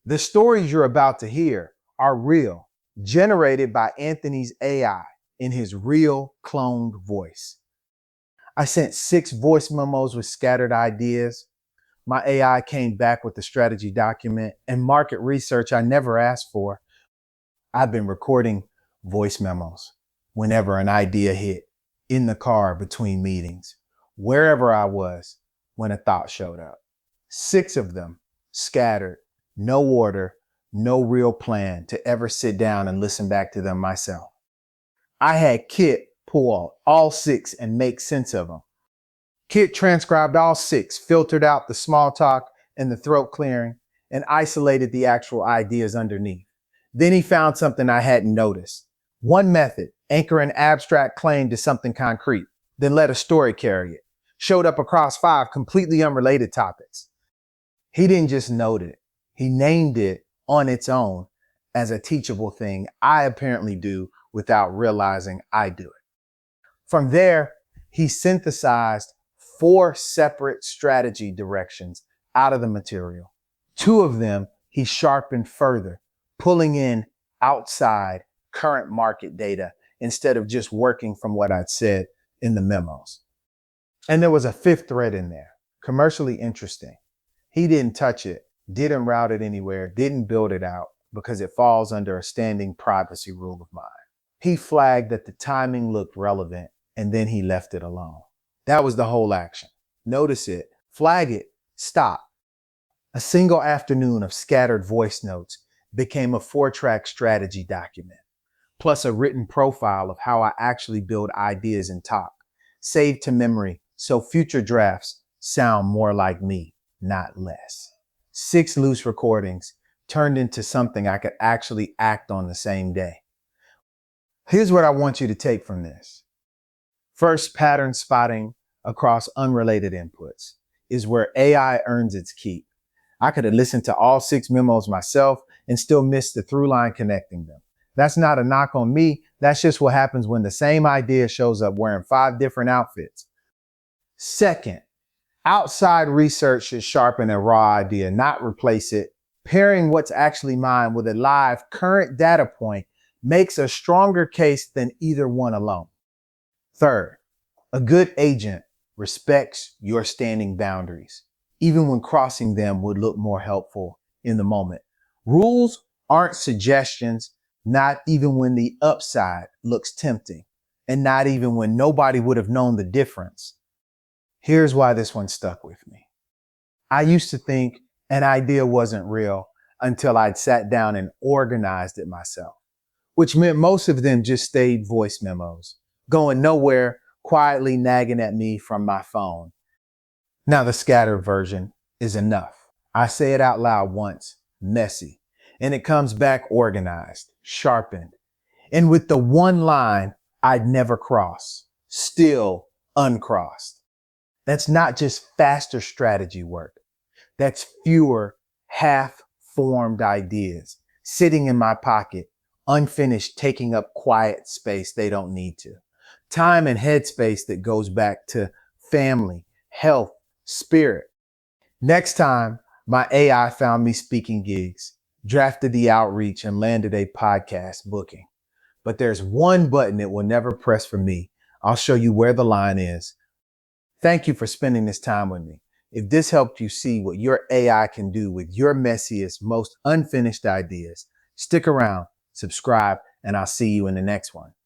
The stories you're about to hear are real, generated by Anthony's AI in his real cloned voice. I sent 6 voice memos with scattered ideas. My AI came back with a strategy document and market research I never asked for. I've been recording voice memos whenever an idea hit, in the car between meetings, wherever I was when a thought showed up. 6 of them scattered, no order, no real plan to ever sit down and listen back to them myself. I had Kit pull all 6 and make sense of them. Kit transcribed all 6, filtered out the small talk and the throat clearing, and isolated the actual ideas underneath. Then he found something I hadn't noticed. One method, anchor an abstract claim to something concrete, then let a story carry it. Showed up across 5 completely unrelated topics. He didn't just note it. He named it on its own as a teachable thing I apparently do without realizing I do it. From there, he synthesized 4 separate strategy directions out of the material. 2 of them he sharpened further, pulling in outside current market data instead of just working from what I'd said in the memos. And there was a 5th thread in there, commercially interesting. He didn't touch it, didn't route it anywhere, didn't build it out because it falls under a standing privacy rule of mine. He flagged that the timing looked relevant and then he left it alone. That was the whole action. Notice it, flag it, stop. A single afternoon of scattered voice notes became a 4-track strategy document, plus a written profile of how I actually build ideas and talk, saved to memory so future drafts sound more like me, not less. 6 loose recordings turned into something I could actually act on the same day. Here's what I want you to take from this. First, pattern spotting across unrelated inputs is where AI earns its keep. I could have listened to all 6 memos myself and still missed the through line connecting them. That's not a knock on me. That's just what happens when the same idea shows up wearing 5 different outfits. Second, outside research should sharpen a raw idea, not replace it. Pairing what's actually mine with a live current data point makes a stronger case than either one alone. Third, a good agent respects your standing boundaries, even when crossing them would look more helpful in the moment. Rules aren't suggestions, not even when the upside looks tempting, and not even when nobody would have known the difference. Here's why this one stuck with me. I used to think an idea wasn't real until I'd sat down and organized it myself, which meant most of them just stayed voice memos, going nowhere, quietly nagging at me from my phone. Now the scattered version is enough. I say it out loud once, messy, and it comes back organized, sharpened, and with the one line I'd never cross, still uncrossed. That's not just faster strategy work. That's fewer half-formed ideas sitting in my pocket, unfinished, taking up quiet space they don't need to. Time and headspace that goes back to family, health, spirit. Next time, my AI found me speaking gigs, drafted the outreach, and landed a podcast booking. But there's one button it will never press for me. I'll show you where the line is. Thank you for spending this time with me. If this helped you see what your AI can do with your messiest, most unfinished ideas, stick around, subscribe, and I'll see you in the next one.